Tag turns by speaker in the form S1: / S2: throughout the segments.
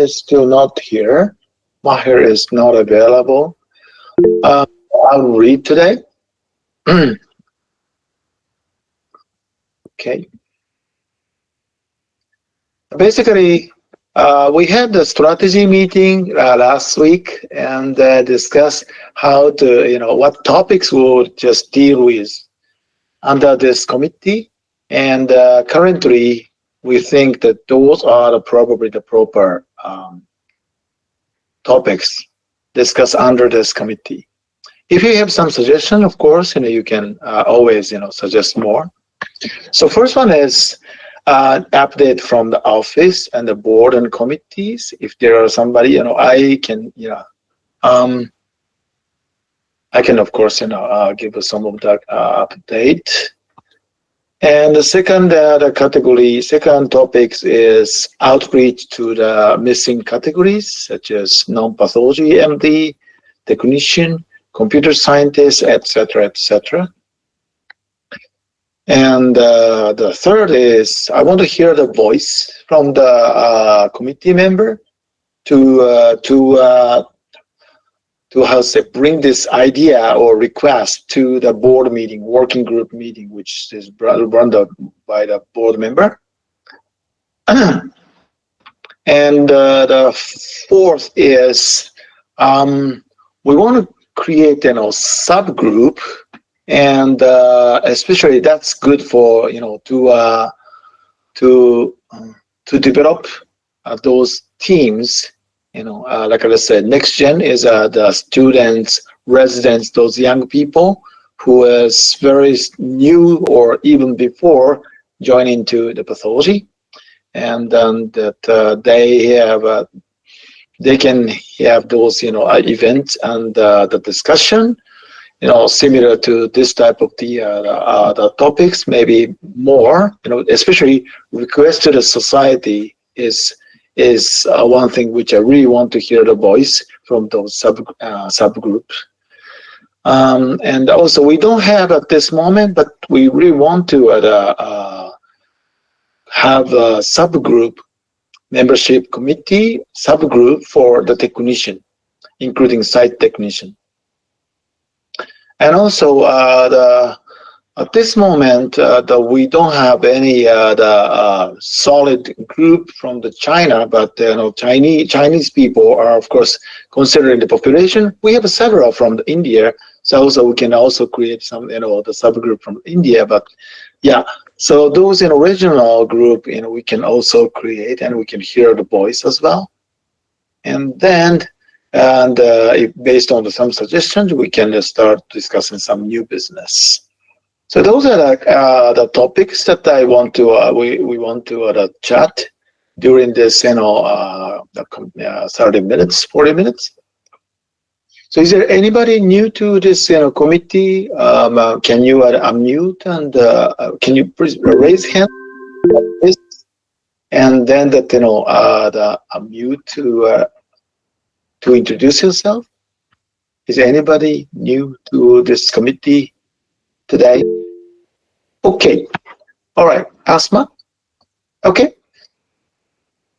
S1: is still not here. Maher is not available. I'll read today. Okay. Basically, we had the strategy meeting last week and discussed how to, what topics we'll just deal with under this committee. And currently, we think that those are probably the proper topics discussed under this committee. If you have some suggestion, of course, you can always, suggest more. So first one is update from the office and the board and committees. If there are somebody, I can, I can of course, give us some of the update. And the second second topics is outreach to the missing categories such as non-pathology MD, technician, computer scientist, etc., etc. And the third is I want to hear the voice from the committee member to how to say bring this idea or request to the board meeting, working group meeting, which is run by the board member. And the fourth is we want to create subgroup. And especially that's good for to develop those teams. Like I said, next gen is the students, residents, those young people who is very new or even before joining to the pathology, and that they can have those events and the discussion. Similar to this type of the topics, maybe more. Especially request to the society is one thing which I really want to hear the voice from those subgroups. And also, we don't have at this moment, but we really want to have a subgroup membership committee subgroup for the technician, including site technician. And also, at this moment, we don't have any solid group from the China, but Chinese people are of course considering the population. We have several from India, so also we can also create some the subgroup from India. But yeah, so those regional group we can also create, and we can hear the voice as well. And then. And if based on some suggestions, we can start discussing some new business. So those are the topics that I want to we want to chat during this 30 minutes, 40 minutes. So is there anybody new to this committee? Can you unmute and can you please raise hand? And then that the unmute to introduce yourself. Is anybody new to this committee today? Okay. All right. Asma? Okay.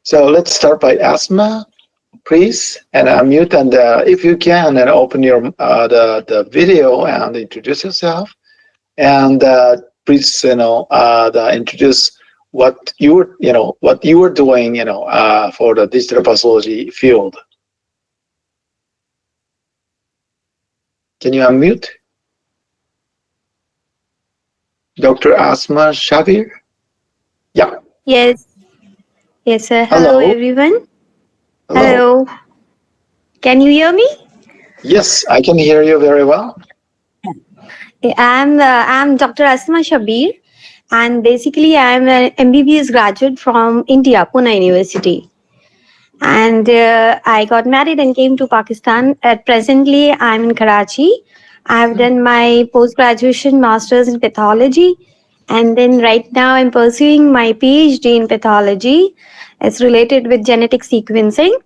S1: So let's start by Asma, please, and unmute. And if you can, and open your the video and introduce yourself. And please, introduce what you were doing, for the digital pathology field. Can you unmute? Dr. Asma Shabir? Yeah.
S2: Yes. Yes, sir. Hello, everyone. Hello. Can you hear me?
S1: Yes, I can hear you very well.
S2: I'm Dr. Asma Shabir, and basically I'm an MBBS graduate from India, Pune University. And I got married and came to Pakistan. Presently, I'm in Karachi. I've done my post-graduation master's in pathology. And then right now I'm pursuing my PhD in pathology. It's related with genetic sequencing.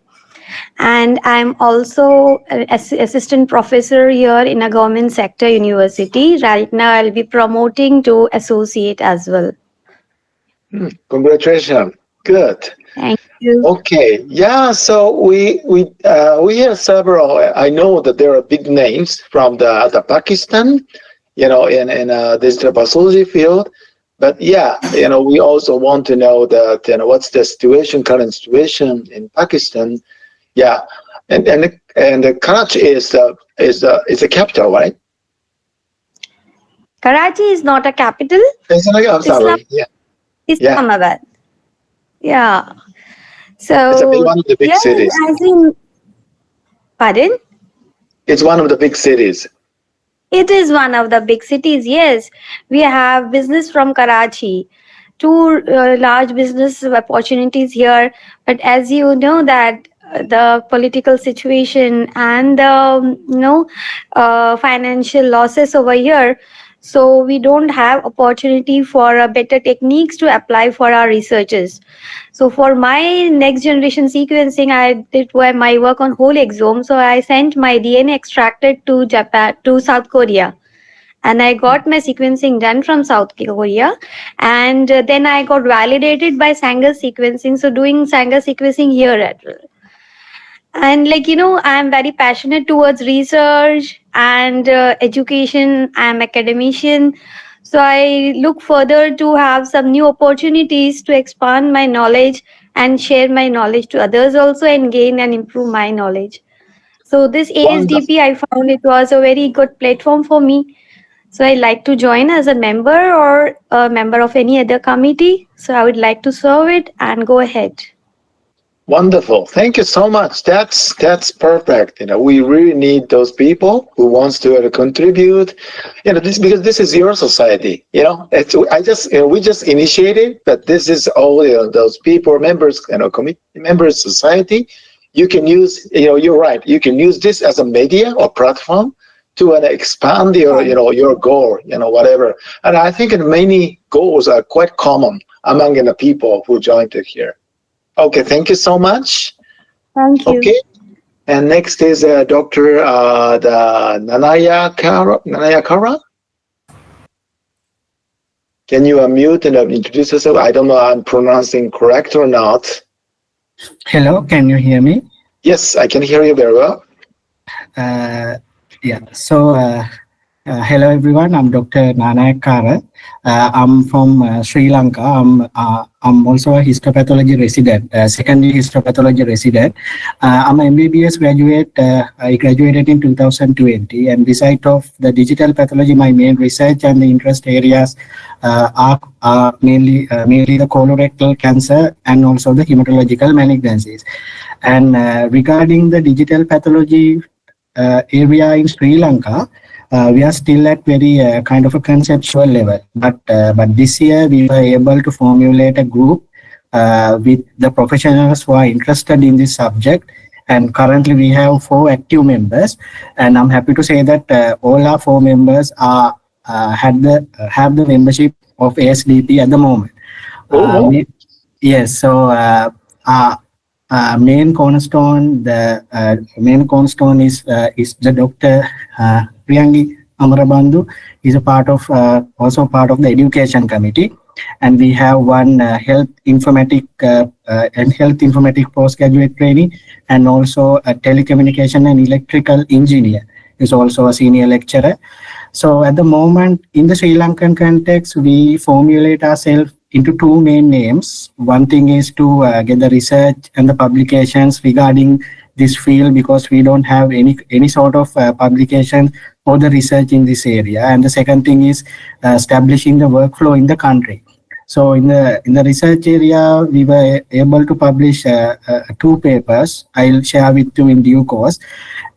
S2: And I'm also an assistant professor here in a government sector university. Right now I'll be promoting to associate as well.
S1: Congratulations. Good.
S2: Thank you. you.
S1: Okay, yeah. So we have several. I know that there are big names from the Pakistan, in digital pathology field. But yeah, we also want to know that what's the situation, current situation in Pakistan. Yeah, and the Karachi is the capital, right?
S2: Karachi is not a capital.
S1: I'm
S2: Islam,
S1: sorry. Yeah, yeah.
S2: Islamabad. Yeah.
S1: It's a big
S2: So
S1: one of the big
S2: yes,
S1: cities.
S2: as in, pardon?
S1: It's one of the big cities.
S2: It is one of the big cities. Yes, we have business from Karachi, two large business opportunities here. But as you know that the political situation and the financial losses over here, so we don't have opportunity for better techniques to apply for our researchers. So for my next generation sequencing, I did my work on whole exome. So I sent my DNA extracted to Japan, to South Korea, and I got my sequencing done from South Korea, and then I got validated by Sanger sequencing. So doing Sanger sequencing here at well. And I'm very passionate towards research and education. I'm academician, so I look further to have some new opportunities to expand my knowledge and share my knowledge to others also, and gain and improve my knowledge. So this
S1: Wonderful.
S2: ASDP, I found it was a very good platform for me. So I like to join as a member or a member of any other committee. So I would like to serve it and go ahead.
S1: Wonderful. Thank you so much. That's perfect. We really need those people who wants to contribute. This because this is your society. We just initiated, but this is all those people, members, committee members, society. You can use. You're right. You can use this as a media or platform to expand your goal. Whatever. And I think many goals are quite common among the people who joined it here. Okay, thank you so much.
S2: Thank you.
S1: Okay, and next is Dr. Nanaya Kara. Can you unmute and introduce yourself? I don't know if I'm pronouncing correct or not.
S3: Hello, can you hear me?
S1: Yes, I can hear you very well.
S3: Hello everyone, I'm Dr. Nanayak Kara. I'm from Sri Lanka. I'm also a histopathology resident, second year histopathology resident. I'm an MBBS graduate. I graduated in 2020, and beside of the digital pathology, my main research and the interest areas are mainly the colorectal cancer and also the hematological malignancies. And regarding the digital pathology area in Sri Lanka, we are still at very kind of a conceptual level, but this year we were able to formulate a group with the professionals who are interested in this subject, and currently we have 4 active members, and I'm happy to say that all our 4 members have the membership of ASDP at the moment. Yes, so main cornerstone is the Dr. Priyangi Amarabandhu is also part of the education committee, and we have one health informatic postgraduate trainee, and also a telecommunication and electrical engineer is also a senior lecturer. So at the moment in the Sri Lankan context, we formulate ourselves into 2 main names. One thing is to get the research and the publications regarding this field, because we don't have any sort of publication or the research in this area. And the second thing is establishing the workflow in the country. So in the research area, we were able to publish 2 papers. I'll share with you in due course.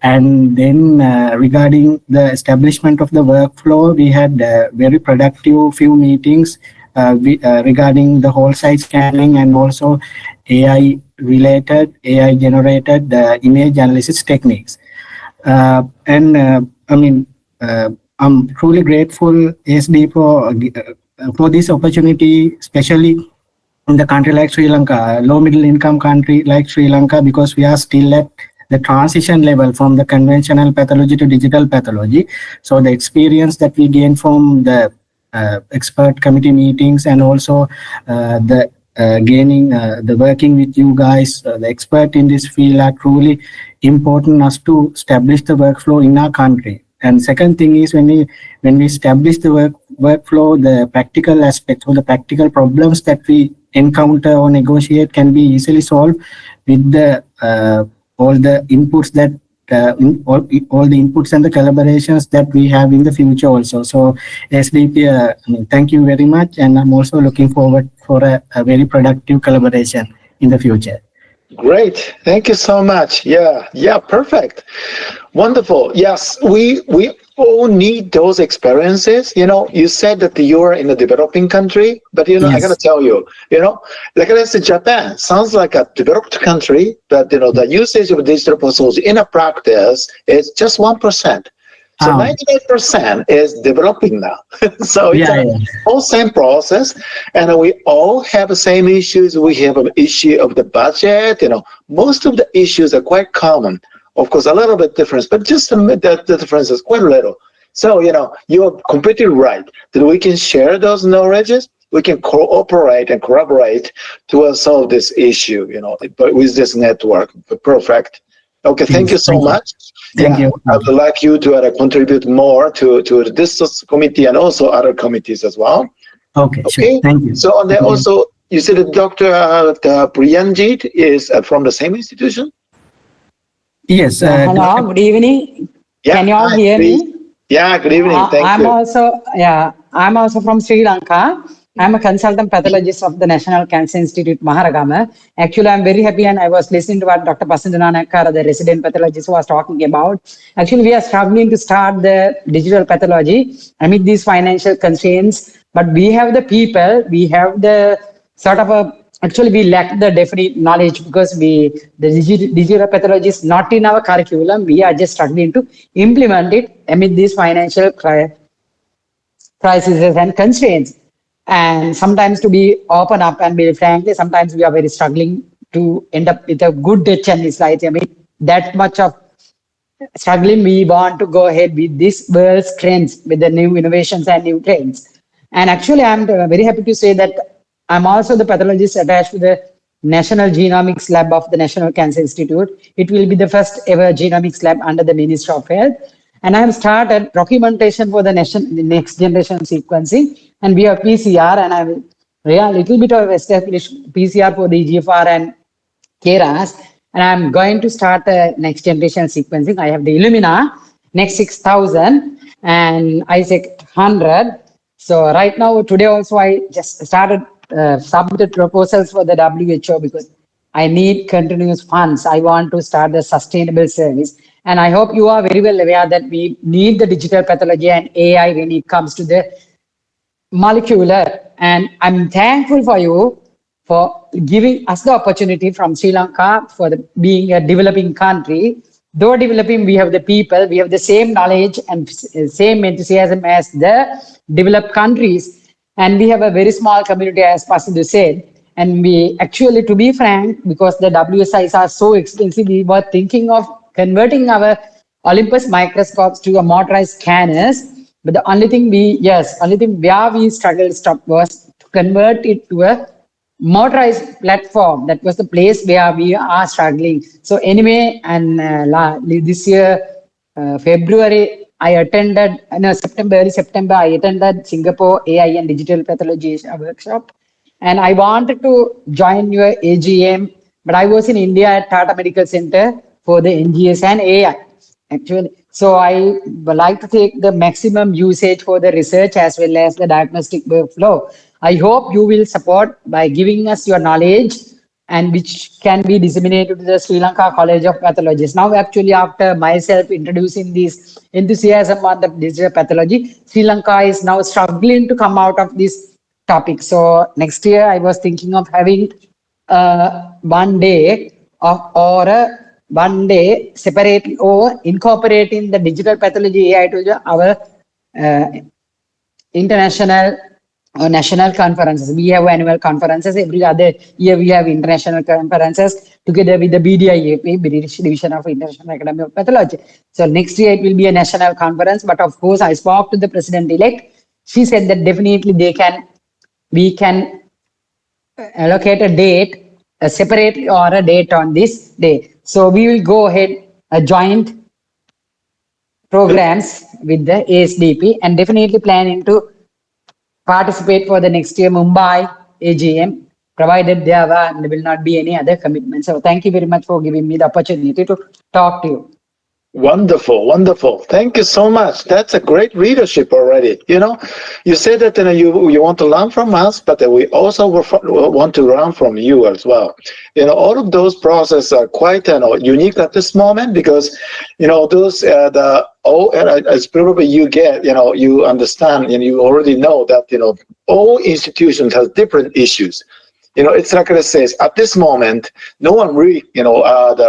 S3: And then regarding the establishment of the workflow, we had very productive few meetings regarding the whole site scanning and also AI generated image analysis techniques. I'm truly grateful ASD for this opportunity, especially in the country like Sri Lanka, low middle income country like Sri Lanka, because we are still at the transition level from the conventional pathology to digital pathology. So the experience that we gain from the expert committee meetings and also the gaining the working with you guys, the expert in this field are truly important us to establish the workflow in our country. And second thing is when we establish the workflow, the practical aspects or the practical problems that we encounter or negotiate can be easily solved with the all the inputs that all the inputs and the collaborations that we have in the future also. So SDP, thank you very much, and I'm also looking forward for a very productive collaboration in the future.
S1: Great. Thank you so much. Yeah, perfect. Wonderful. Yes, we all need those experiences. You said that you're in a developing country, but
S3: Yes.
S1: I gotta tell you, like let's say Japan sounds like a developed country, but the usage of digital pathology in a practice is just 1%. So 98% is developing now. So it's all same process, and we all have the same issues. We have an issue of the budget. Most of the issues are quite common. Of course, a little bit different, but just the difference is quite little. So you're completely right that we can share those knowledges. We can cooperate and collaborate to solve this issue. But with this network, perfect. Okay, thank you so much.
S3: Thank you.
S1: I would like you to contribute more to this committee and also other committees as well.
S3: Okay, sure. Thank you.
S1: So and then also, you said that Dr. Priyanjit is from the same institution?
S4: Yes. Hello, good evening.
S1: Yeah,
S4: can you all hear me?
S1: Yeah, good evening. Thank you.
S4: I'm also from Sri Lanka. I'm a consultant pathologist of the National Cancer Institute, Maharagama. Actually, I'm very happy, and I was listening to what Dr. Pasindra Nanayakkara, the resident pathologist, was talking about. Actually, we are struggling to start the digital pathology amid these financial constraints, but we have the people, we have the sort of actually we lack the definite knowledge because the digital pathology is not in our curriculum. We are just struggling to implement it amid these financial crises and constraints. And sometimes, to be open up and be frankly, sometimes we are very struggling to end up with a good HND slides. I mean, that much of struggling, we want to go ahead with this world's trends, with the new innovations and new trends. And actually, I'm very happy to say that I'm also the pathologist attached to the National Genomics Lab of the National Cancer Institute. It will be the first ever genomics lab under the Ministry of Health. And I have started documentation for the next generation sequencing. And we have PCR, and I will a little bit of established PCR for the EGFR and KRAS. And I'm going to start the next generation sequencing. I have the Illumina, Next 6000, and Isaac 100. So right now, today also, I just started submitted proposals for the WHO because I need continuous funds. I want to start the sustainable service. And I hope you are very well aware that we need the digital pathology and AI when it comes to the molecular. And I'm thankful for you for giving us the opportunity from Sri Lanka for being a developing country. Though developing, we have the people, we have the same knowledge and same enthusiasm as the developed countries. And we have a very small community, as Pasindra said. And we actually, to be frank, because the WSIs are so expensive, we were thinking of converting our Olympus microscopes to a motorized scanners. But the only thing where we struggled was to convert it to a motorized platform. That was the place where we are struggling. So anyway, and this year, February, early September, I attended Singapore AI and Digital Pathology workshop. And I wanted to join your AGM, but I was in India at Tata Medical Center for the NGS and AI, actually. So I would like to take the maximum usage for the research as well as the diagnostic workflow. I hope you will support by giving us your knowledge and which can be disseminated to the Sri Lanka College of Pathologists. Now, actually, after myself introducing this enthusiasm on the digital pathology, Sri Lanka is now struggling to come out of this topic. So next year, I was thinking of having one day separately or incorporating the digital pathology AI to our international or national conferences. We have annual conferences. Every other year we have international conferences together with the BDIAP, British Division of International Academy of Pathology. So next year it will be a national conference. But of course, I spoke to the president-elect. She said that definitely we can allocate a date, a separate or a date on this day. So we will go ahead, a joint programs with the ASDP and definitely planning to participate for the next year Mumbai AGM, provided there will not be any other commitments. So thank you very much for giving me the opportunity to talk to you.
S1: Wonderful, wonderful. Thank you so much. That's a great leadership already. You know, you said that you want to learn from us, but we also want to learn from you as well. You know, all of those processes are quite unique at this moment because, you know, those as probably you get, you know, you understand and you already know that, you know, all institutions have different issues. You know, it's like I says, at this moment, no one really, you know,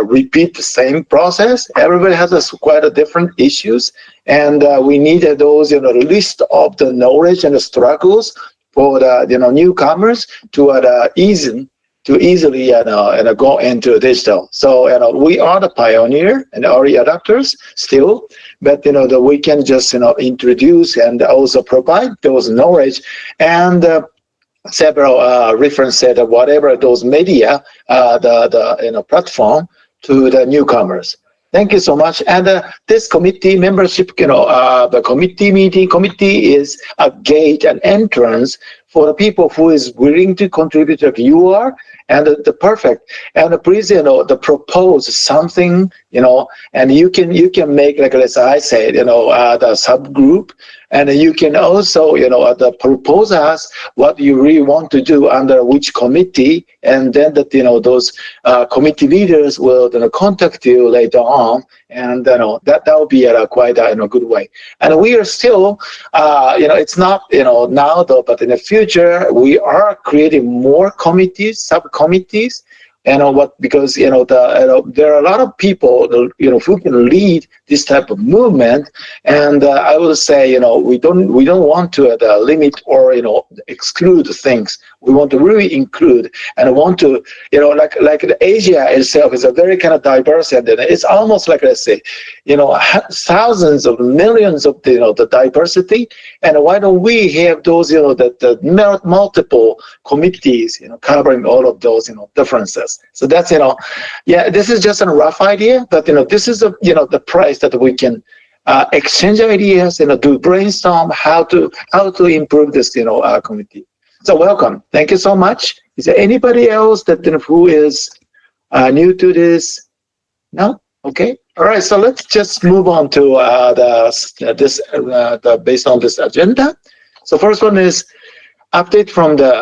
S1: repeat the same process. Everybody has quite a different issues, and we need those, you know, list of the knowledge and the struggles for the, you know, newcomers to easily go into digital. So, you know, we are the pioneer and early adopters still, but, you know, that we can just, you know, introduce and also provide those knowledge and several references, whatever those media, the you know, platform to the newcomers. Thank you so much. And this committee membership, you know, the committee is a gate and entrance for the people who is willing to contribute like you are, and the perfect. And please, you know, the propose something, you know, and you can make, like as I said, you know, the subgroup, and you can also, you know, propose us what you really want to do under which committee, and then that, you know, those committee leaders will, you know, contact you later on, and, you know, that will be a quite a, you know, good way. And we are still, you know, it's not, you know, now though, but in the future we are creating more committees, subcommittees. You know because, you know, there are a lot of people, you know, who can lead this type of movement, and I will say, you know, we don't want to limit or, you know, exclude things. We want to really include, and want to, you know, like the Asia itself is a very kind of diverse, and it's almost like, let's say, you know, thousands of millions of, you know, the diversity, and why don't we have those, you know, the multiple committees, you know, covering all of those, you know, differences. So that's, you know, yeah, this is just a rough idea, but, you know, this is a, you know, the price that we can exchange ideas, you know, to brainstorm how to improve this, you know, committee. So welcome. Thank you so much. Is there anybody else that, you know, who is new to this? No? Okay. All right. So let's just move on to based on this agenda. So first one is update from the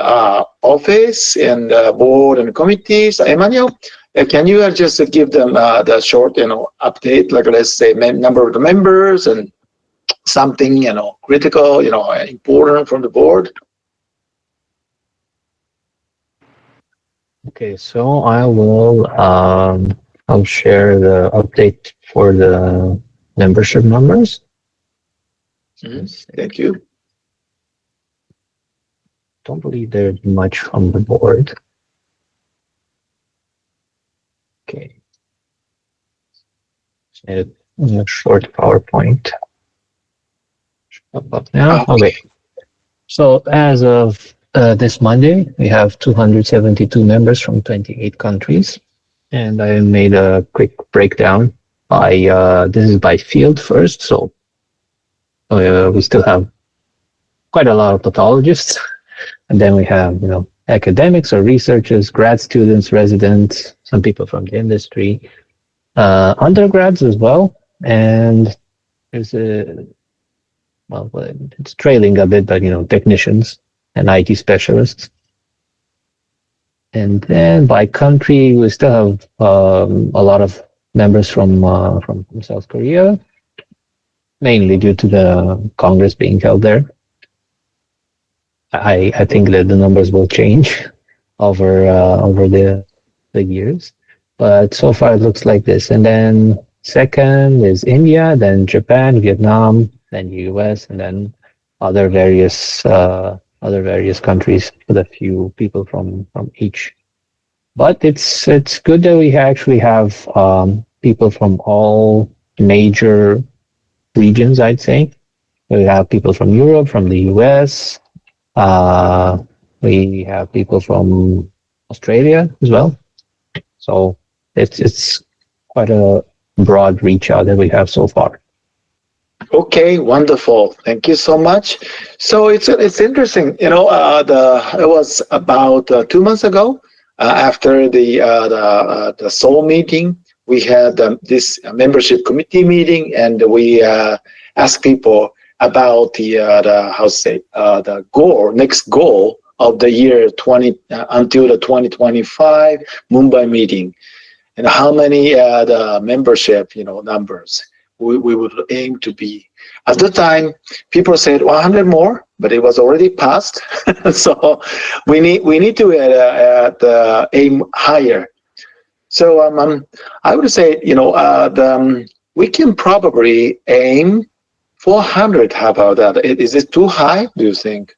S1: office and board and committees. Emmanuel, can you just give them the short, you know, update, like let's say number of the members and something, you know, critical, you know, important from the board?
S5: Okay, so I will I'll share the update for the membership numbers.
S1: Thank you.
S5: Don't believe there's much from the board. Okay. A short PowerPoint. Up now. Okay. So as of this Monday, we have 272 members from 28 countries, and I made a quick breakdown by this is by field first. So we still have quite a lot of pathologists. And then we have, you know, academics or researchers, grad students, residents, some people from the industry, undergrads as well. And there's it's trailing a bit, but, you know, technicians and IT specialists. And then by country, we still have a lot of members from South Korea, mainly due to the Congress being held there. I think that the numbers will change over the years, but so far it looks like this. And then second is India, then Japan, Vietnam, then US, and then other various countries with a few people from each. But it's good that we actually have people from all major regions. I'd say we have people from Europe, from the US. We have people from Australia as well. So it's quite a broad reach out that we have so far.
S1: Okay, wonderful. Thank you so much. So it's interesting. It was about 2 months ago after the Seoul meeting. We had this membership committee meeting, and we asked people about the next goal of the year until the 2025 Mumbai meeting, and how many the membership numbers we would aim to be. At the time, people said 100 more, but it was already passed. So we need to aim higher. So I would say we can probably aim 400. How about that? Is it too high, do you think?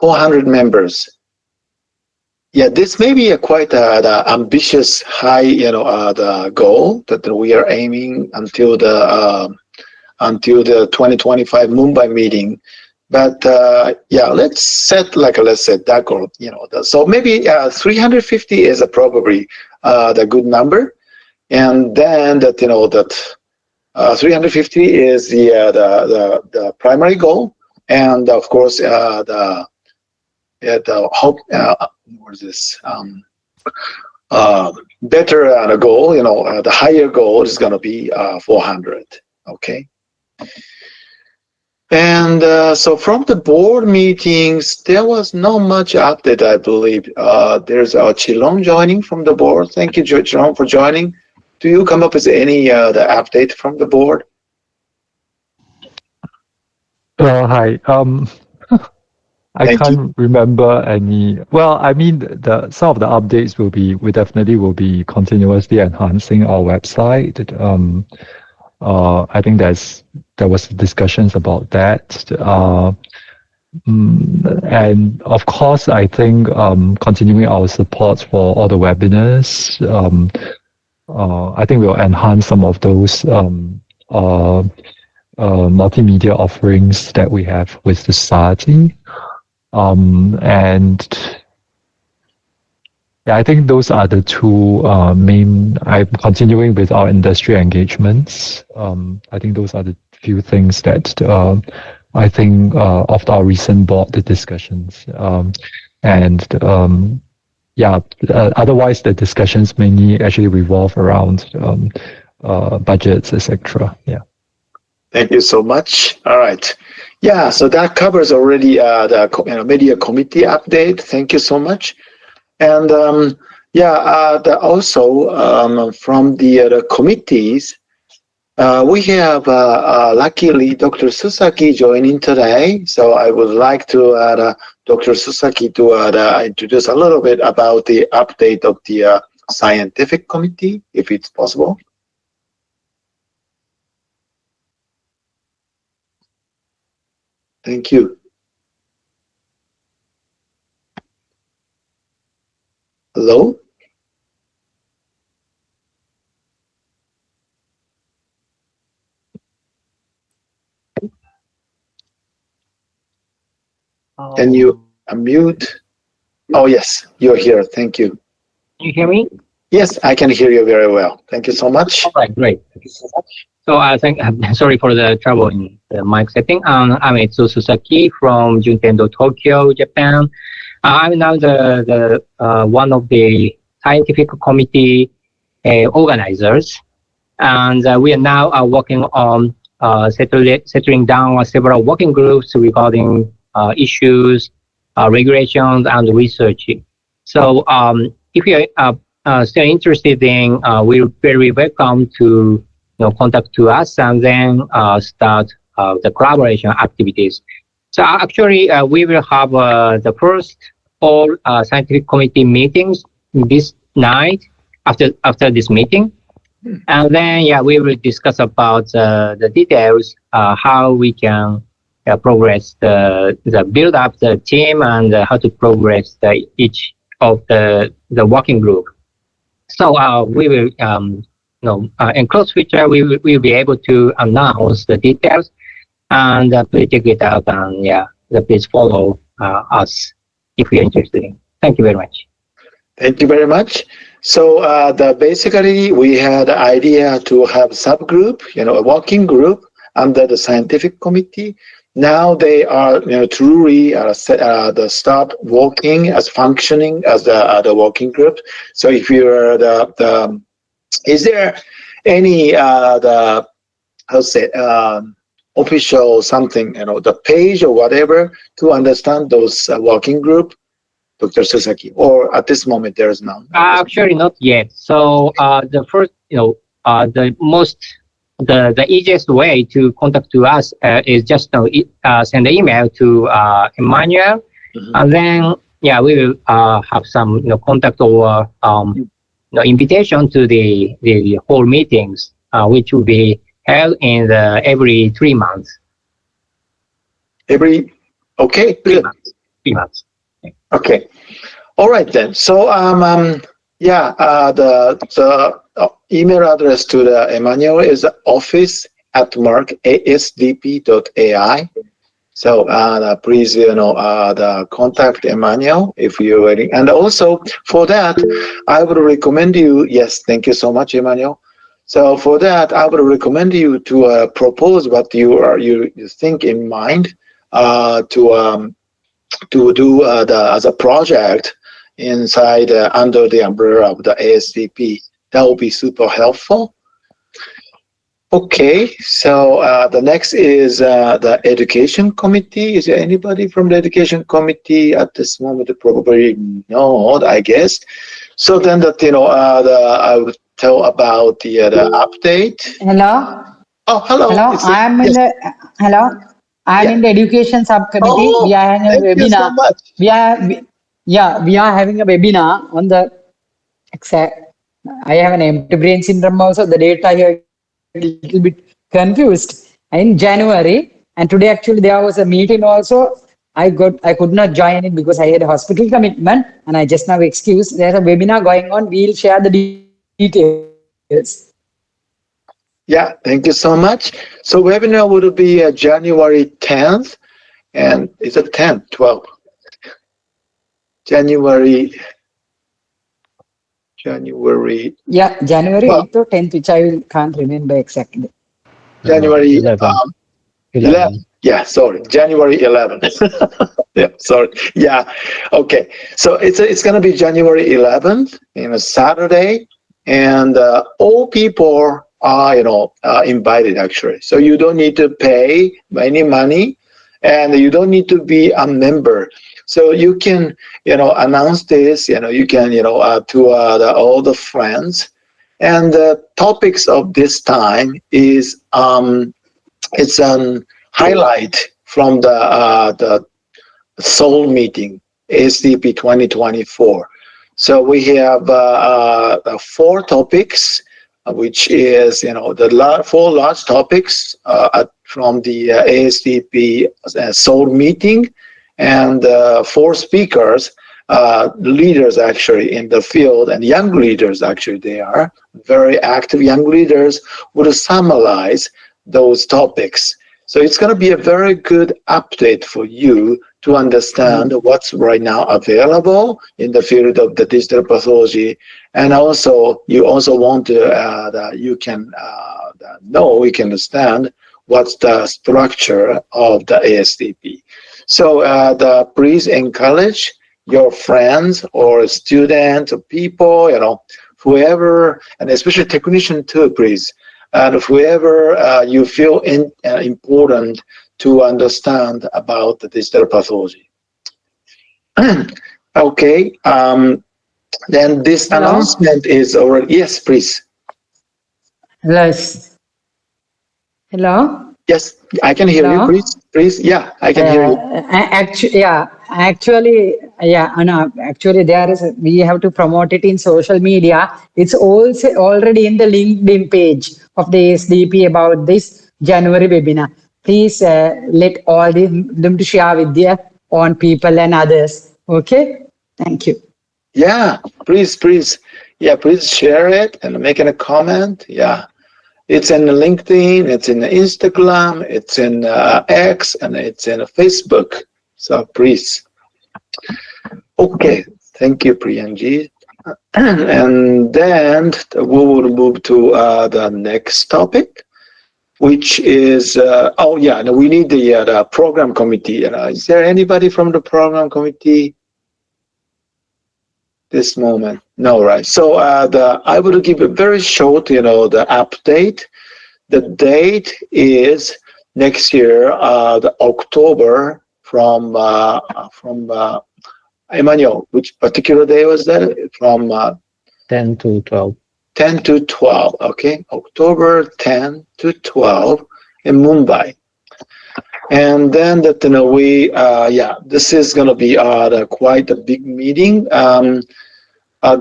S1: 400 members. Yeah, this may be a quite the ambitious high, the goal that we are aiming until the 2025 Mumbai meeting. But let's set that goal. So maybe 350 is probably the good number, and then that 350 is the primary goal, and of course the hope. What is this? Better goal. The higher goal is going to be 400. Okay. And so from the board meetings, there was not much update, I believe. There's Chilong joining from the board. Thank you, Chilong, for joining. Do you come up with any the update from the board?
S6: Hi. I can't remember any. Well, I mean, some of the updates we definitely will be continuously enhancing our website. I think there was discussions about that. And of course, I think continuing our support for all the webinars. I think we'll enhance some of those multimedia offerings that we have with the society. And yeah, I think those are the two main. I'm continuing with our industry engagements. I think those are the few things that I think of our recent board discussions. Otherwise the discussions mainly actually revolve around budgets, etc. Yeah.
S1: Thank you so much. All right. Yeah, so that covers already the media committee update. Thank you so much. And also from the committees, we have luckily Dr. Susaki joining today. So I would like to Dr. Susaki to introduce a little bit about the update of the scientific committee, if it's possible. Thank you. Hello? Can you unmute? Oh, yes, you're here. Thank you.
S7: Can you hear me?
S1: Yes, I can hear you very well. Thank you so much.
S7: All right, great. Thank you so much. So sorry for the trouble in the mic setting. I'm Etsu Susaki from Juntendo, Tokyo, Japan. I'm now the one of the scientific committee organizers, and we are now working on settling down several working groups regarding issues, regulations, and research. So if you are still interested in, we're very welcome to contact to us and then start the collaboration activities. So actually, we will have the first all scientific committee meetings this night after this meeting, and then we will discuss about the details, how we can progress the build up the team and how to progress each of the working group. So we will in close future we will be able to announce the details, and please check it out, and please follow us if you're interested in. Thank you very much.
S1: Thank you very much. So basically we had the idea to have subgroup, a working group under the scientific committee. Now they are, truly start working as functioning as the working group. So if you're is there any official something, the page or whatever to understand those working group? Dr. Sasaki, or at this moment there is none?
S7: Actually, not yet. So the first, the easiest way to contact to us is just send an email to Emmanuel, and then we will have some contact or invitation to the whole meetings, which will be held in every 3 months.
S1: Okay, good.
S7: 3 months.
S1: Okay. All right then. So the email address to the Emmanuel is office@asdp.ai. So please contact Emmanuel if you're ready. And also for that, I would recommend you. Yes, thank you so much, Emmanuel. So for that, I would recommend you to propose what you think in mind to do as a project inside under the umbrella of the ASDP. That will be super helpful. Okay, so the next is the education committee. Is there anybody from the education committee at this moment? Probably not, I guess. So then I would tell about the update.
S4: Hello.
S1: Oh, hello.
S4: Hello. I'm in the education subcommittee.
S1: Oh,
S4: we are having a
S1: thank you so
S4: webinar.
S1: much.
S4: We are having a webinar on the exact. I have an empty brain syndrome also. The data here a little bit confused. In January, and today actually there was a meeting also. I could not join it because I had a hospital commitment, and I just now excused. There's a webinar going on. We'll share the details.
S1: Yeah, thank you so much. So webinar would be January 10th, and it's a 10th, 12th. January.
S4: Yeah, January 8th or 10th, which I can't remember exactly.
S1: January
S5: 11.
S1: Yeah, sorry, January 11th. Yeah, sorry. Yeah, okay. So it's gonna be January 11th, Saturday, and all people are invited actually. So you don't need to pay any money, and you don't need to be a member. So you can announce this. You can to all the friends. And the topics of this time is it's an highlight from the Seoul meeting, ASDP 2024. So we have 4 topics, which is the 4 large topics from the ASDP Seoul meeting, and 4 speakers, leaders actually in the field, and young leaders actually. They are very active young leaders would summarize those topics. So it's going to be a very good update for you to understand what's right now available in the field of the digital pathology, and also you also want to you can understand what's the structure of the ASDP. So please encourage your friends or students or people, whoever, and especially technician too, please. And whoever you feel important to understand about the digital pathology. Okay, then this announcement is already, yes, please.
S4: Yes. Hello.
S1: Yes, I can hear you, please. Yeah, I can hear you.
S4: Actually, we have to promote it in social media. It's also already in the LinkedIn page of the ASDP about this January webinar. Please let all them to share with their own people and others. Okay, thank you.
S1: Yeah, please. Yeah, please share it and make a comment. Yeah. It's in LinkedIn, it's in Instagram, it's in X, and it's in Facebook. So please, Okay, thank you, Priyanji. And then we will move to the next topic, which is, we need the program committee. Is there anybody from the program committee this moment? No, right. So I will give a very short, the update. The date is next year, the October from Emmanuel. Which particular day was that? From
S5: 10 to 12.
S1: 10 to 12. Okay, October 10 to 12 in Mumbai. And then this is going to be quite a big meeting.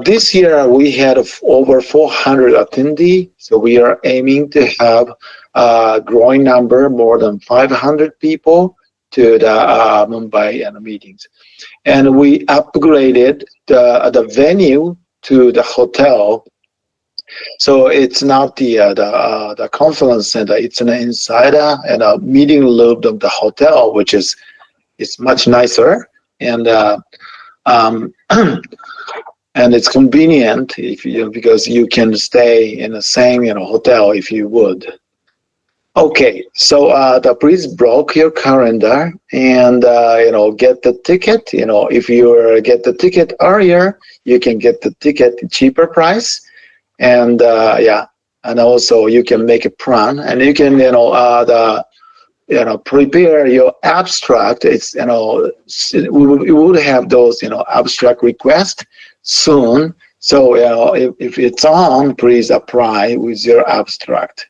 S1: This year we had over 400 attendees, so we are aiming to have a growing number, more than 500 people to the Mumbai meetings. And we upgraded the venue to the hotel. So it's not the conference center, it's an insider and a meeting room of the hotel, which is much nicer. And and it's convenient because you can stay in the same hotel if you would. Okay, so please block your calendar and get the ticket. If you get the ticket earlier, you can get the ticket cheaper price, and and also you can make a plan, and you can prepare your abstract. It's we would have those abstract requests soon. So if it's on, please apply with your abstract.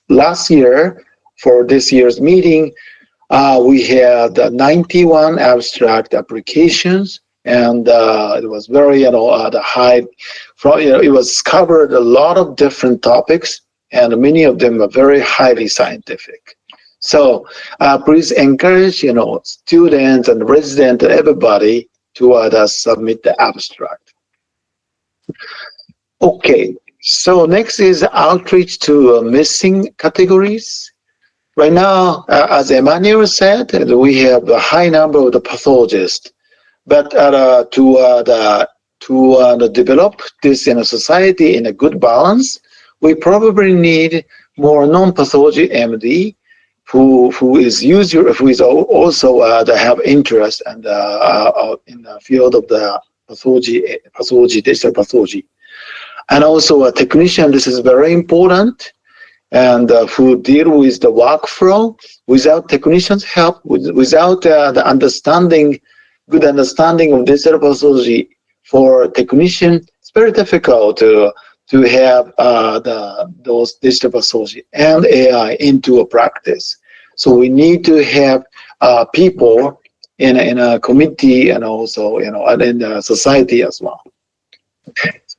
S1: Last year, for this year's meeting, we had 91 abstract applications, and it was very the high. It was covered a lot of different topics, and many of them are very highly scientific. So please encourage students and residents, everybody to submit the abstract. Okay, so next is outreach to missing categories. Right now, as Emmanuel said, we have a high number of the pathologists, but to develop this in a society in a good balance, we probably need more non-pathology MD who is also have interest and in the field of the pathology, digital pathology, and also a technician. This is very important, and who deal with the workflow. Without technicians' help, without the good understanding of digital pathology for technician, it's very difficult to have those digital pathology and AI into a practice. So we need to have people in a committee, and also in the society as well.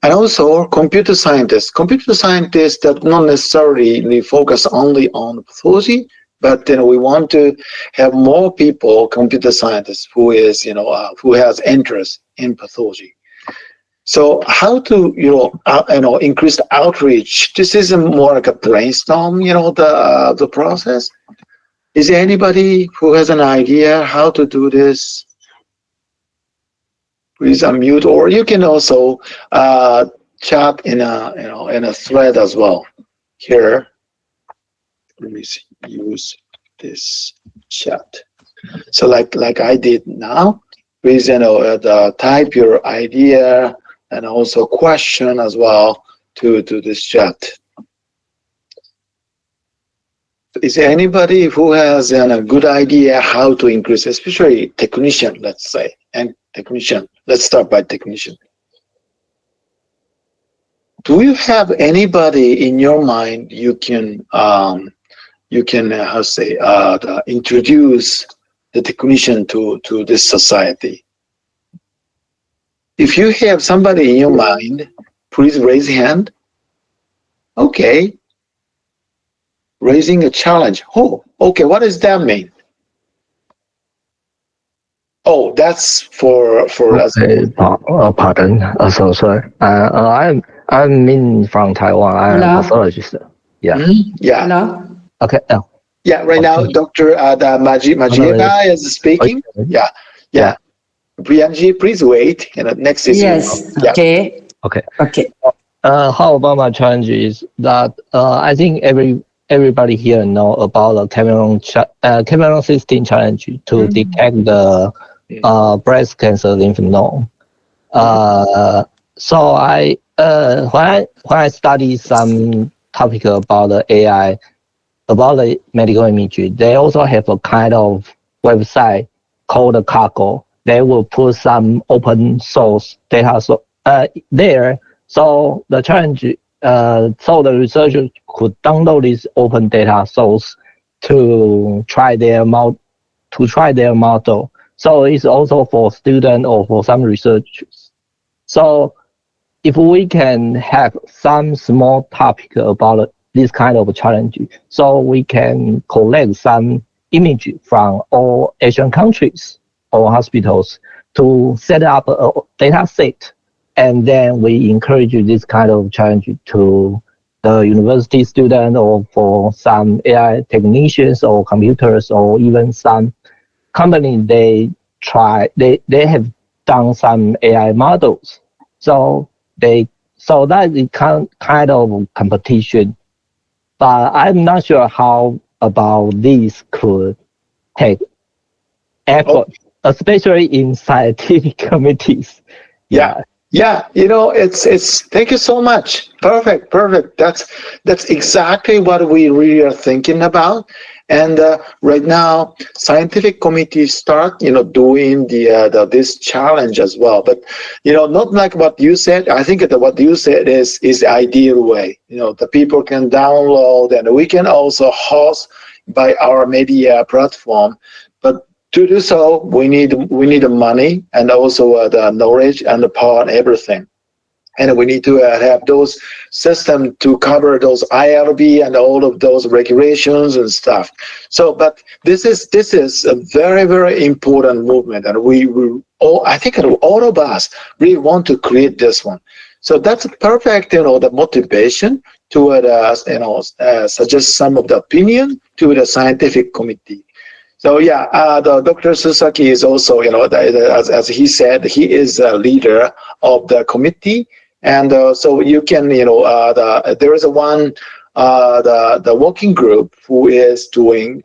S1: And also computer scientists that not necessarily focus only on pathology, but we want to have more people, computer scientists, who has interest in pathology. So how to increase the outreach? This is more like a brainstorm, the process. Is there anybody who has an idea how to do this? Please unmute, or you can also chat in a thread as well. Here, let me see, use this chat. So like I did now, please type your idea and also question as well to this chat. Is there anybody who has a good idea how to increase, especially technician, let's say, and technician? Let's start by technician. Do you have anybody in your mind you can introduce the technician to this society? If you have somebody in your mind, please raise your hand. Okay. Raising a challenge. Oh, okay. What does that mean? Oh, that's for us.
S8: Pardon. So sorry. I'm from Taiwan. I'm a pathologist. Yeah.
S1: Mm-hmm. Yeah.
S4: Hello.
S8: Okay.
S1: Yeah. Right now, Dr. Majieva is speaking. Yeah. Priyanji, please wait. Next is
S4: Yes.
S1: Yeah.
S4: Okay.
S8: Okay.
S4: Okay.
S8: How about my challenge is that I think everybody here know about the Cameron 16 challenge to detect the breast cancer lymph node. So when I study some topic about the AI, about the medical imaging, they also have a kind of website called Cargo. They will put some open source data there. So the challenge, so the researchers could download this open data source to try their model. So it's also for students or for some researchers. So if we can have some small topic about this kind of challenge, so we can collect some image from all Asian countries or hospitals to set up a data set, and then we encourage this kind of challenge to the university student or for some AI technicians or computers or even some company. They have done some AI models, so that is kind of competition. But I'm not sure how about this could take effort, especially in scientific committees.
S1: Yeah. It's thank you so much. Perfect. That's exactly what we really are thinking about. And right now, scientific committees start, doing this challenge as well. But not like what you said. I think that what you said is the ideal way. The people can download, and we can also host by our media platform. But to do so, we need the money and also the knowledge and the power and everything. And we need to have those systems to cover those IRB and all of those regulations and stuff. So, but this is a very, very important movement, and I think all of us really want to create this one. So that's perfect, the motivation to suggest some of the opinion to the scientific committee. So the Dr. Susaki is also, as he said, he is a leader of the committee. And so you can, there is the working group who is doing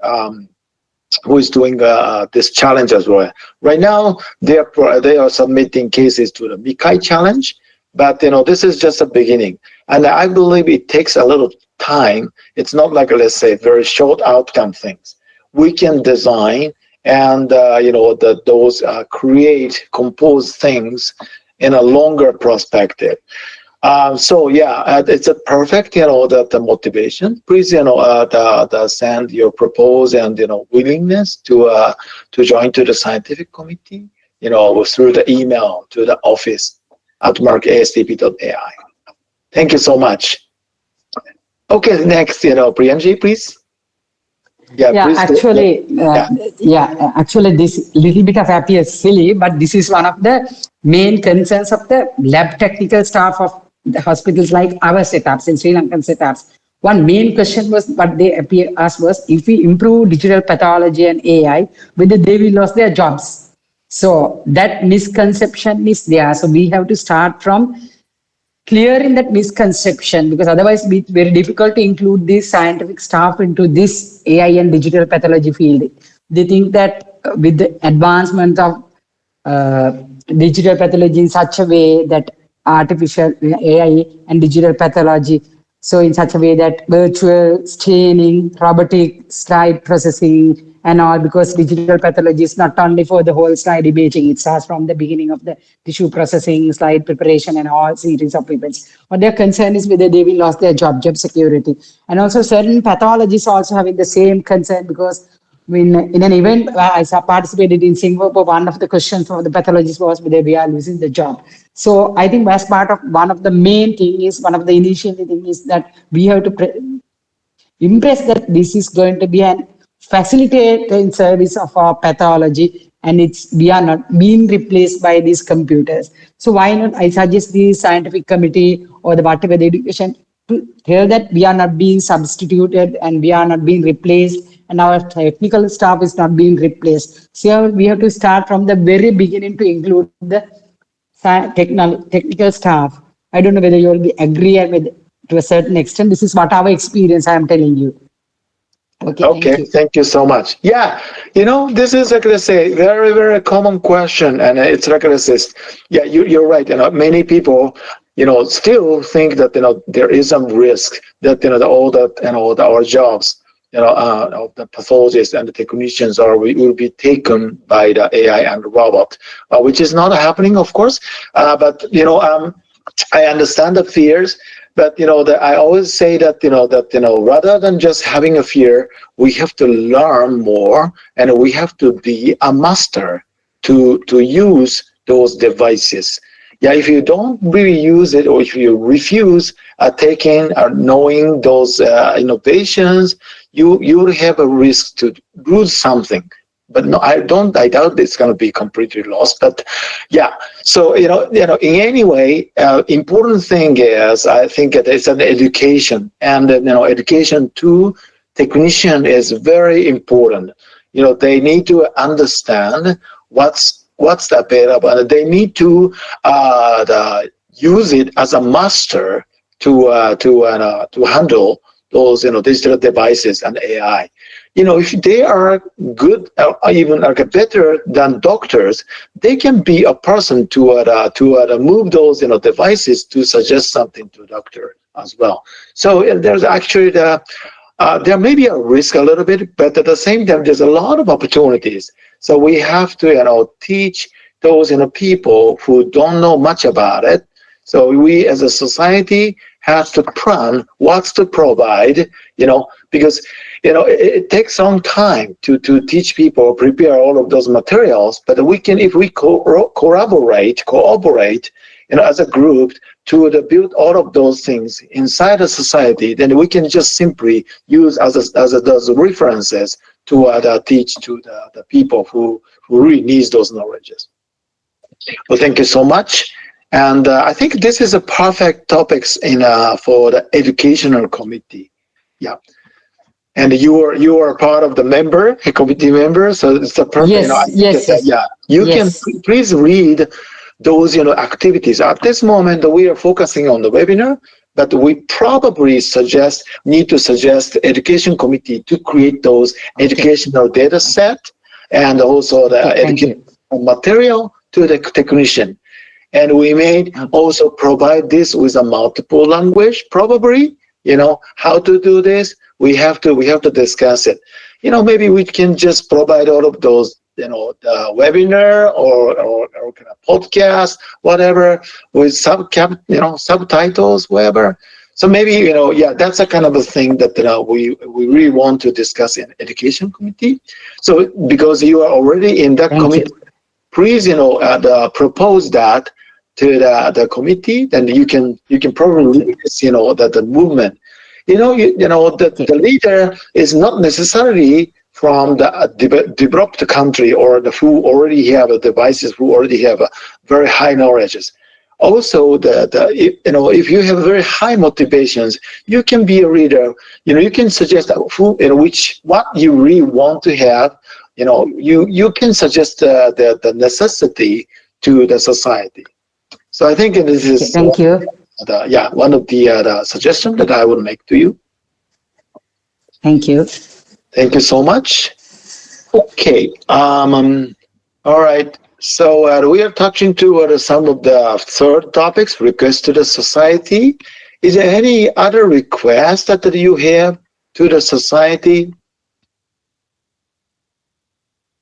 S1: this challenge as well. Right now, they are submitting cases to the Mikai challenge, but this is just a beginning. And I believe it takes a little time. It's not like, let's say, very short outcome things. We can design and compose things in a longer perspective. It's a perfect, the motivation. Please, send your proposal and willingness to join to the scientific committee, through the email to the office@astp.ai. Thank you so much. Okay, next, Priyanji, please.
S4: Actually, this little bit of appears silly, but this is one of the main concerns of the lab technical staff of the hospitals like our setups in Sri Lankan setups. One main question was what they asked was, if we improve digital pathology and AI, whether they will lose their jobs. So that misconception is there. So we have to start from clearing that misconception, because otherwise it's very difficult to include these scientific staff into this AI and digital pathology field. They think that with the advancement of digital pathology in such a way that artificial AI and digital pathology, so in such a way that virtual staining, robotic slide processing and all, because digital pathology is not only for the whole slide imaging, it starts from the beginning of the tissue processing, slide preparation and all series of events. What their concern is whether they will lose their job security. And also certain pathologists also having the same concern, because in an event I participated in Singapore, one of the questions for the pathologist was whether we are losing the job. So I think as part of one of the main thing is, one of the initial thing is that we have to impress that this is going to be an facilitating service of our pathology, and we are not being replaced by these computers. So why not, I suggest the scientific committee or the whatever the education to tell that we are not being substituted and we are not being replaced, and our technical staff is not being replaced. So we have to start from the very beginning to include the technical staff. I don't know whether you will be agree with to a certain extent. This is what our experience I am telling you. Okay,
S1: thank you so much. Yeah, this is like I say, very, very common question, and it's like I say, yeah, you're right. Many people, still think that there is some risk that all that our jobs, the pathologists and the technicians will be taken by the AI and robot, which is not happening, of course. But I understand the fears. But I always say that rather than just having a fear, we have to learn more, and we have to be a master to use those devices. Yeah, if you don't really use it, or if you refuse taking or knowing those innovations, you will have a risk to lose something. But no, I doubt it's going to be completely lost. But yeah, so in any way, important thing is, I think it's an education, and education to technician is very important. They need to understand what's available, and they need to use it as a master to handle those digital devices and AI. If they are good, or even better than doctors, they can be a person to move those devices to suggest something to doctor as well. So there's actually there may be a risk a little bit, but at the same time there's a lot of opportunities. So we have to teach those people who don't know much about it. So we as a society have to plan what's to provide, because it takes some time to teach people, prepare all of those materials. But we can, if we cooperate as a group to build all of those things inside a society, then we can just simply use as those references to teach to the people who really needs those knowledges. Well, thank you so much. And I think this is a perfect topics for the educational committee. Yeah. And you are part of the committee member, so it's a perfect.
S4: Yes.
S1: Yeah, you can please read those activities. At this moment, we are focusing on the webinar, but we probably need to suggest the education committee to create those educational data set, and also the educational material to the technician. And we may also provide this with a multiple language, probably. How to do this. We have to discuss it. Maybe we can just provide all of those, the webinar or kind of podcast, whatever, with subtitles, whatever. So maybe that's a kind of a thing that we really want to discuss in education committee. So because you are already in that committee, please propose that to the committee. Then you can probably lead the movement. The leader is not necessarily from the developed country or who already have devices, who already have very high knowledges. Also, if you have very high motivations, you can be a leader. You can suggest what you really want to have. You can suggest the necessity to the society. So I think this is
S4: thank you.
S1: One of the suggestions that I would make to you.
S4: Thank you.
S1: Thank you so much. Okay. All right. So we are touching to some of the third topics, requests to the society. Is there any other request that you have to the society?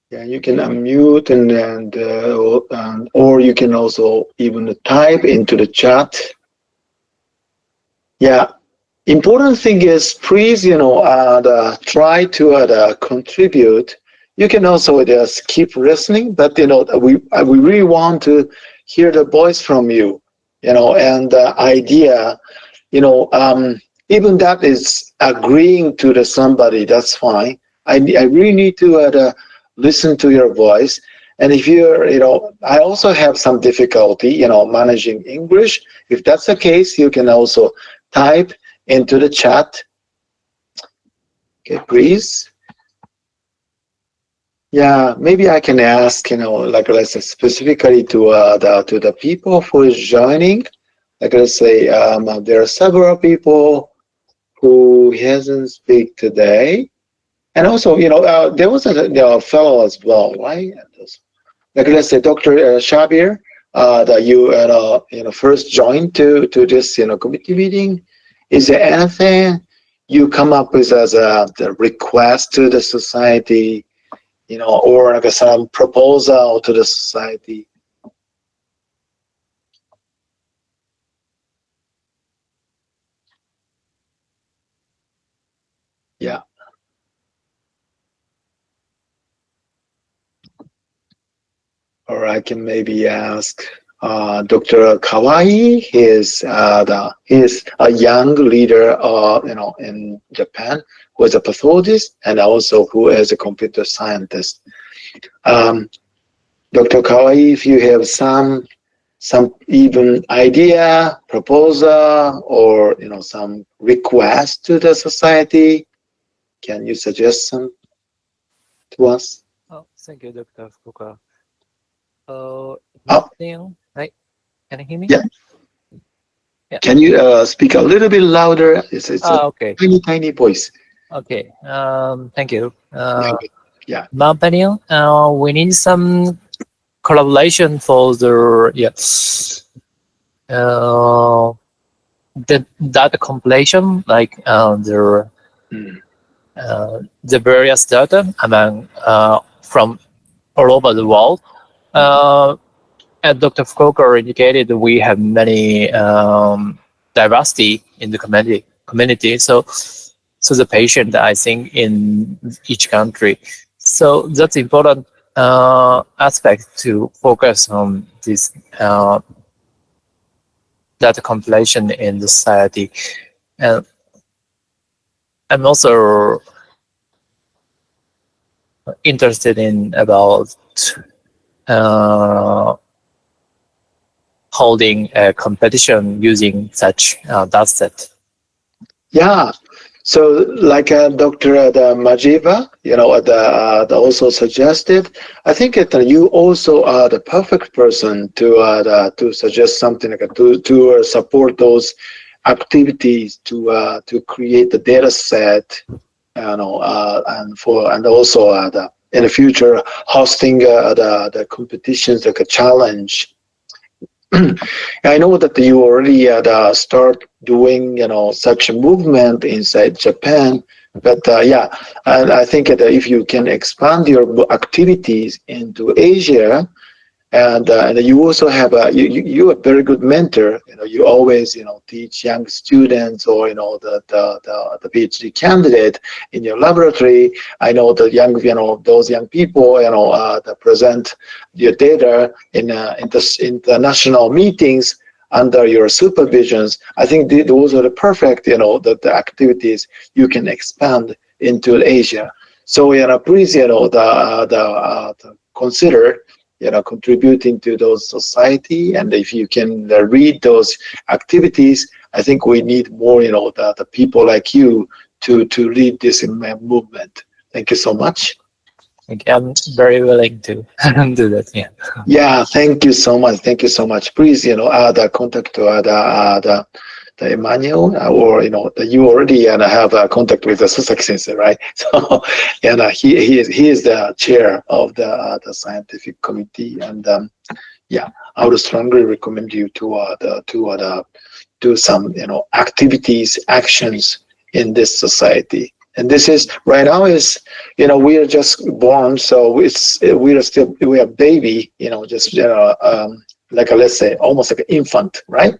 S1: Yeah, you can unmute and or you can also even type into the chat. Yeah, important thing is please try to contribute. You can also just keep listening, but we really want to hear the voice from you, and the idea, even that is agreeing to somebody, that's fine. I really need to listen to your voice. And if you're, I also have some difficulty, managing English. If that's the case, you can also type into the chat. Okay, please. Yeah, maybe I can ask, like let's say specifically to the people who is joining. Like let's say there are several people who hasn't speak today, and also there was a fellow as well, right? Like let's say Dr. Shabir, that you first joined to this committee meeting. Is there anything you come up with as the request to the society? Or like some proposal to the society. Yeah. Or I can maybe ask Dr. Kawai. He's a young leader, in Japan, who is a pathologist and also who is a computer scientist. Dr. Kawai, if you have some even idea, proposal, or some request to the society, can you suggest some to us?
S9: Oh, thank you, Dr. Fukuoka. Right? Can you hear me?
S1: Yeah.
S9: Yeah.
S1: Can you speak a little bit louder? It's
S9: okay.
S1: a tiny voice.
S9: Okay. Thank you.
S1: Yeah.
S9: My opinion, we need some collaboration for the the data compilation, like the various data among from all over the world. As Dr. Fukuoka indicated, we have many diversity in the community. So the patient, I think, in each country. So that's important aspect to focus on this data compilation in the society. And I'm also interested in about holding a competition using such data set.
S1: Yeah. So, like Dr. Majiva, also suggested, I think that you also are the perfect person to suggest something like to support those activities to create the data set, and also in the future hosting the competitions like a challenge. I know that you already start doing such a movement inside Japan, but and I think that if you can expand your activities into Asia, and you also have you're a very good mentor. You always teach young students or the PhD candidate in your laboratory. I know that those young people that present your data in international meetings under your supervisions. I think those are the perfect the activities you can expand into Asia. So please consider contributing to those society, and if you can read those activities, I think we need more the people like you to lead this movement. Thank you so much.
S9: I'm very willing to do that.
S1: Yeah, thank you so much. Please add a contact to the Emmanuel, or you already have a contact with the Sasaki sensei, right? So he is the chair of the scientific committee, and I would strongly recommend you to do some actions in this society. And this is right now is we are just born, so we are baby, just like let's say almost like an infant, right?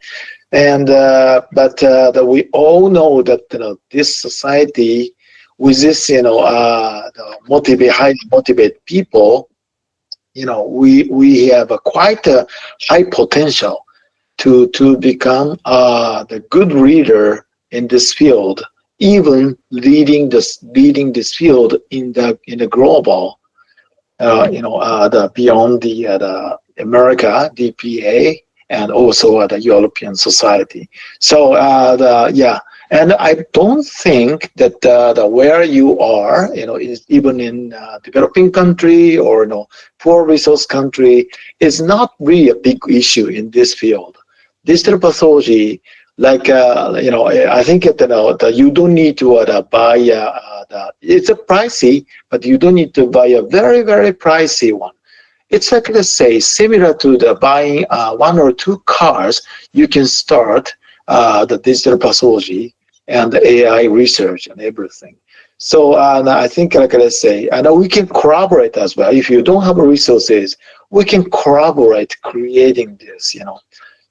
S1: And but that we all know that this society with this highly motivated people, we have quite a high potential to become the good reader in this field, even leading this field in the global, the beyond the America DPA and also the European society. So And I don't think that the where you are, is even in developing country or poor resource country, is not really a big issue in this field. Digital pathology, like I think that you don't need to buy it's a pricey, but you don't need to buy a very, very pricey one. It's like, let's say, similar to the buying one or two cars. You can start the digital pathology and the AI research and everything. So I think, like, let's say, and we can collaborate as well. If you don't have resources, we can collaborate creating this.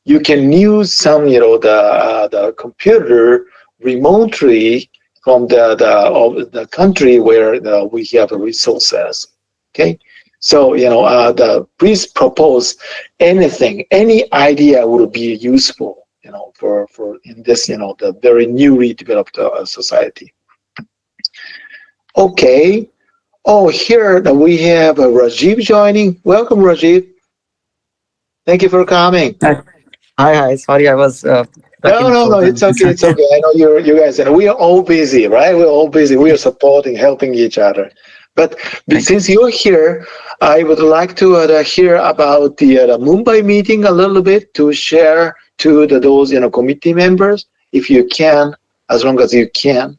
S1: You can use some, the computer remotely from the country where we have resources. Okay. So, please propose anything, any idea will be useful, for in this, the very newly developed society. Okay. Oh, here we have Rajiv joining. Welcome, Rajiv. Thank you for coming.
S10: Hi. Sorry, I was.
S1: No, it's okay. It's okay. I know you guys, and we are all busy, right? We're all busy. We are supporting, helping each other. But since you're here, I would like to hear about the Mumbai meeting a little bit, to share to those committee members, if you can, as long as you can.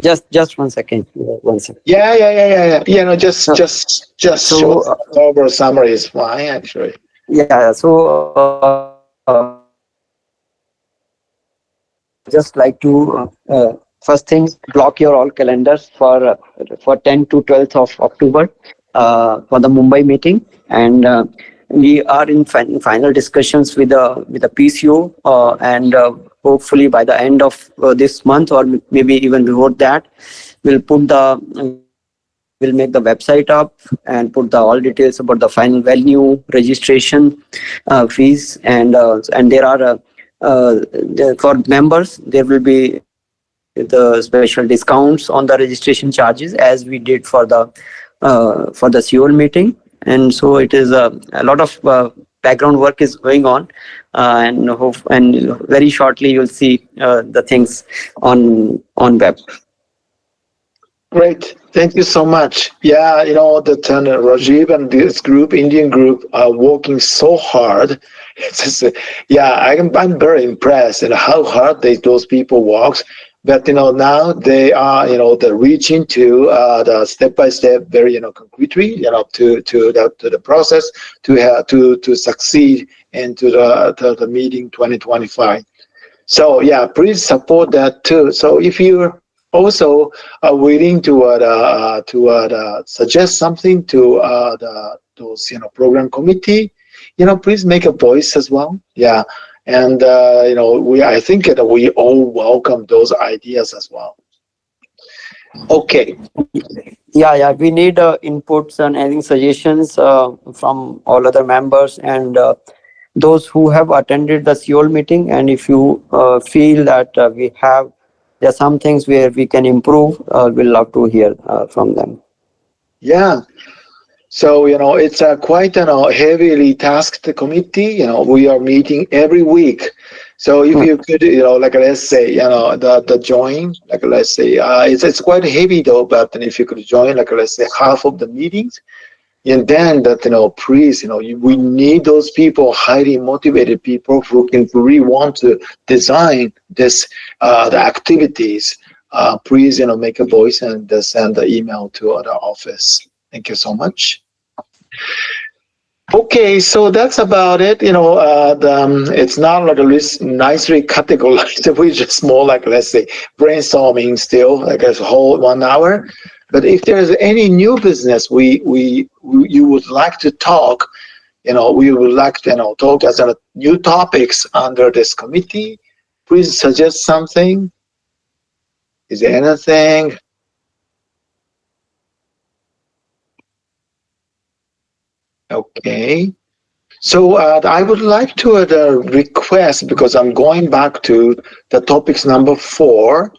S10: Just 1 second. 1 second.
S1: Yeah. Just
S10: So,
S1: short over summary is fine, actually.
S10: Yeah. So, just like to first thing, block your all calendars for 10 to 12th of October for the Mumbai meeting, and we are in final discussions with the PCO, and hopefully by the end of this month, or maybe even before that, we'll make the website up and put all details about the final venue, registration, fees, and there are for members there will be the special discounts on the registration charges, as we did for the Seoul meeting. And so it is a lot of background work is going on, and very shortly you'll see the things on web.
S1: Great, thank you so much. Yeah, that Rajiv and this group, Indian group, are working so hard. It's just, I'm very impressed at how hard those people work. But now they are they're reaching to the step by step, very concretely to the process to succeed into the meeting 2025. So yeah, please support that too. So if you're also willing to suggest something to those program committee, please make a voice as well. Yeah. And I think that we all welcome those ideas as well. Okay.
S10: Yeah. We need inputs and any suggestions from all other members and those who have attended the Seoul meeting. And if you feel that there are some things where we can improve, we'll love to hear from them.
S1: Yeah. So, it's quite a heavily tasked committee. We are meeting every week. So if you could, like, let's say, the join, like, let's say, it's quite heavy though, but if you could join, like, let's say, half of the meetings, and then that, please, we need those people, highly motivated people who can really want to design this, the activities. Please, make a voice and send the email to our office. Thank you so much. Okay, so that's about it. It's not like a list nicely categorized. We're just more like, let's say, brainstorming still, like a whole 1 hour. But if there's any new business you would like to talk, we would like to talk as new topics under this committee. Please suggest something. Is there anything? Okay, so I would like to request, because I'm going back to the topics number 4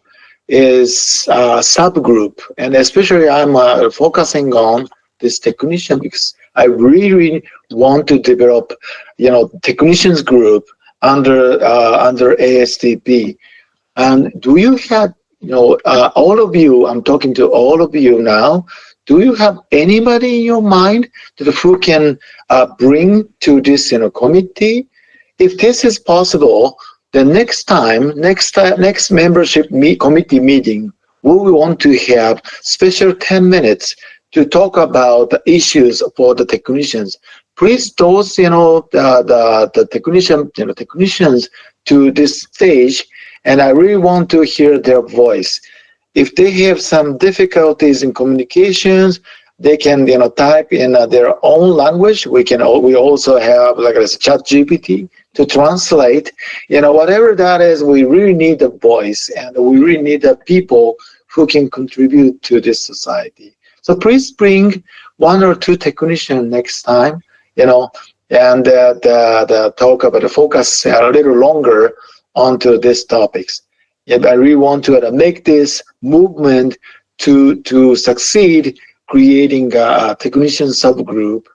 S1: is subgroup, and especially I'm focusing on this technician, because I really want to develop technicians group under ASTP. And do you have, all of you, I'm talking to all of you now, do you have anybody in your mind that who can bring to this committee? If this is possible, the next membership committee meeting, we will want to have special 10 minutes to talk about the issues for the technicians. Please those, the technicians to this stage, and I really want to hear their voice. If they have some difficulties in communications, they can, type in their own language. We also have like a ChatGPT to translate, whatever that is. We really need a voice, and we really need the people who can contribute to this society. So please bring 1 or 2 technicians next time, and the talk about the focus a little longer onto these topics. Yet I really want to make this movement to succeed, creating a technician subgroup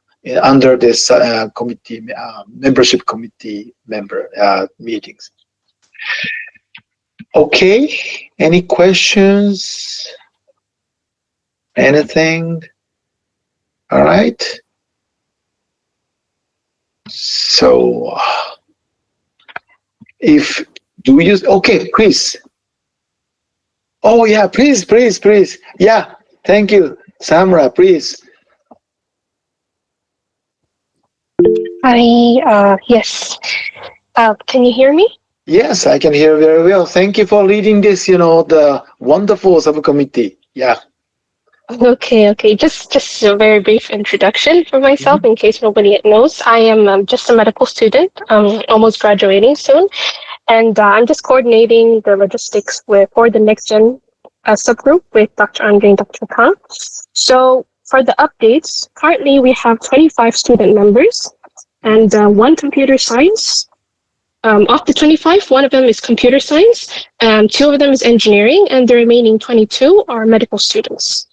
S1: under this committee membership committee meetings. Okay, any questions? Anything? All right. So okay, Chris. Oh yeah, please. Yeah, thank you. Samra, please.
S11: Hi, yes. Can you hear me?
S1: Yes, I can hear very well. Thank you for leading this, the wonderful subcommittee. Yeah.
S11: Okay. Just a very brief introduction for myself, in case nobody knows. I am just a medical student, almost graduating soon, and I'm just coordinating the logistics for the next gen subgroup with Dr. Andre and Dr. Khan. So for the updates, currently we have 25 student members and 1 computer science. Of the 25, 1 of them is computer science, 2 of them is engineering, and the remaining 22 are medical students.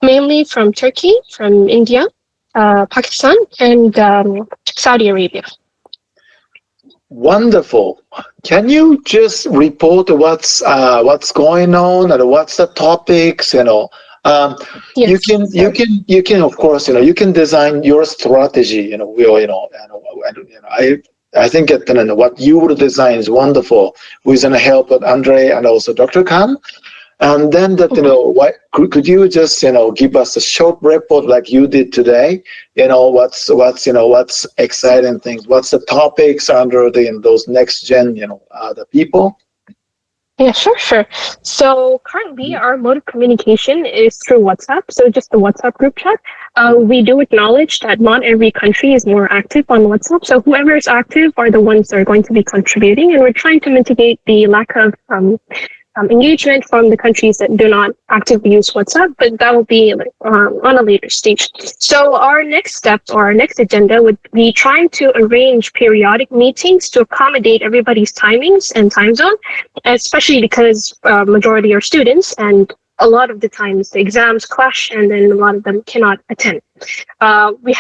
S11: Mainly from Turkey, from India, Pakistan, and Saudi Arabia.
S1: Wonderful. Can you just report what's going on and what's the topics? Yes. You can of course you can design your strategy. I think what you would design is wonderful. With the help of Andre and also Dr. Khan. And then could you just give us a short report like you did today? What's exciting things? What's the topics under those next gen the people?
S11: Yeah, sure. So currently our mode of communication is through WhatsApp. So just the WhatsApp group chat. We do acknowledge that not every country is more active on WhatsApp. So whoever is active are the ones that are going to be contributing, and we're trying to mitigate the lack of engagement from the countries that do not actively use WhatsApp, but that will be on a later stage. So our next step or our next agenda would be trying to arrange periodic meetings to accommodate everybody's timings and time zone, especially because majority are students, and a lot of the times the exams clash and then a lot of them cannot attend. We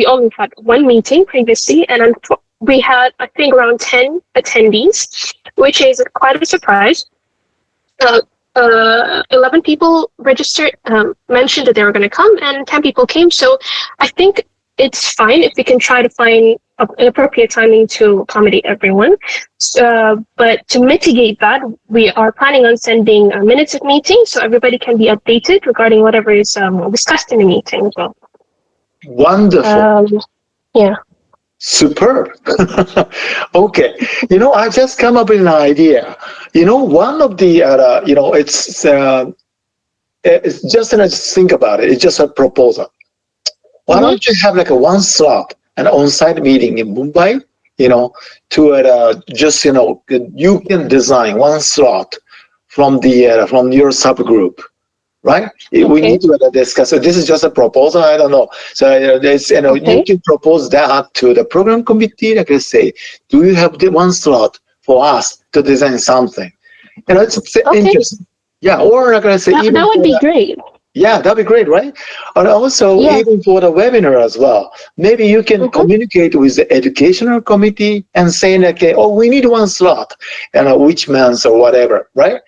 S11: only had 1 meeting previously, and we had, I think, around 10 attendees, which is quite a surprise. 11 people registered, mentioned that they were going to come, and 10 people came. So I think it's fine if we can try to find an appropriate timing to accommodate everyone. But to mitigate that, we are planning on sending minutes of meetings so everybody can be updated regarding whatever is discussed in the meeting as well.
S1: Wonderful.
S11: Yeah.
S1: Superb. Okay. I just come up with an idea. One of the, it's just think about it. It's just a proposal. Why don't you have like a 1 slot, an on-site meeting in Mumbai, you can design 1 slot from your subgroup. Right? Okay. We need to discuss. So this is just a proposal. I don't know. So you can propose that to the program committee. Like I say, do you have the 1 slot for us to design something? It's interesting. Yeah, or like I say,
S11: that would be great.
S1: Yeah, that'd be great, right? And also,
S11: Yeah.
S1: even for the webinar as well, maybe you can communicate with the educational committee and saying, okay, oh, we need one slot, which month or whatever, right?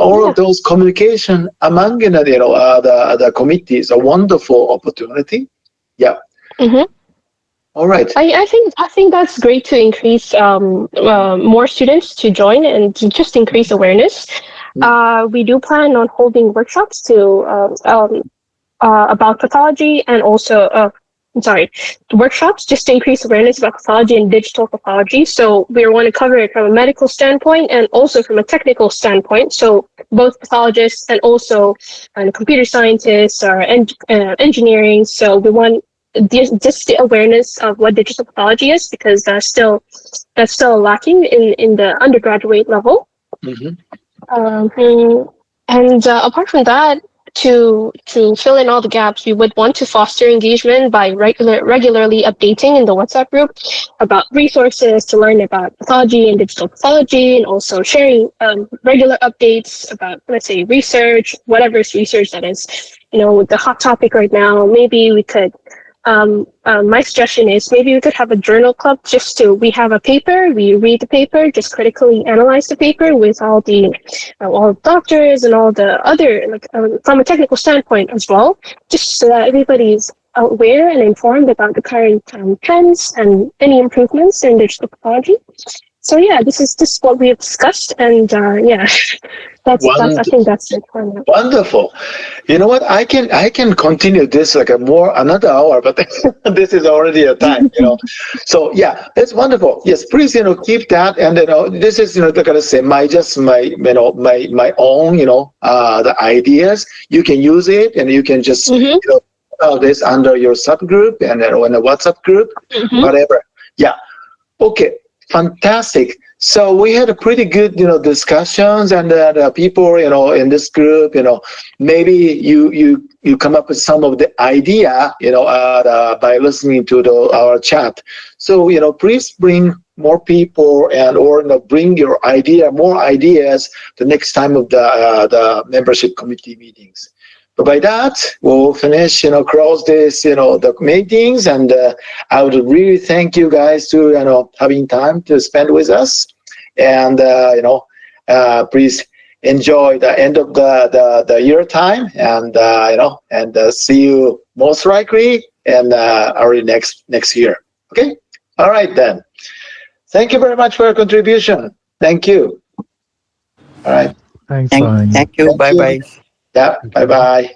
S1: All of those communication among the committee is a wonderful opportunity. Yeah. All right.
S11: I think that's great to increase more students to join and to just increase awareness. We do plan on holding workshops to about pathology and also workshops just to increase awareness about pathology and digital pathology. So we want to cover it from a medical standpoint and also from a technical standpoint. So both pathologists and also computer scientists or engineering. So we want just the awareness of what digital pathology is, because that's still lacking in the undergraduate level. And apart from that, to fill in all the gaps, we would want to foster engagement by regularly updating in the WhatsApp group about resources to learn about pathology and digital pathology, and also sharing regular updates about, let's say, research, whatever's research that is, the hot topic right now. Maybe we could my suggestion is maybe we could have a journal club, we have a paper, we read the paper, just critically analyze the paper with all the doctors and all the other, from a technical standpoint as well, just so that everybody's aware and informed about the current trends and any improvements in digital pathology. So yeah, this is what we have discussed, and that's I think that's it for now.
S1: Wonderful. You know what? I can continue this another hour, but this is already a time. So yeah, it's wonderful. Yes, please keep that, and this is like I say, my own the ideas. You can use it, and you can just this under your subgroup and then in a WhatsApp group, whatever. Yeah. Okay. Fantastic. So we had a pretty good, discussions, and people, in this group, maybe you come up with some of the idea, by listening to our chat. So, please bring more people or bring your more ideas the next time of the membership committee meetings. But by that, we'll finish, close this, the meetings, and I would really thank you guys to, having time to spend with us, and please enjoy the end of the year time, and and see you most likely in early next year. Okay. All right then. Thank you very much for your contribution. Thank you. All right.
S6: Thanks.
S10: Thank you. Bye bye.
S1: Yeah. Bye bye.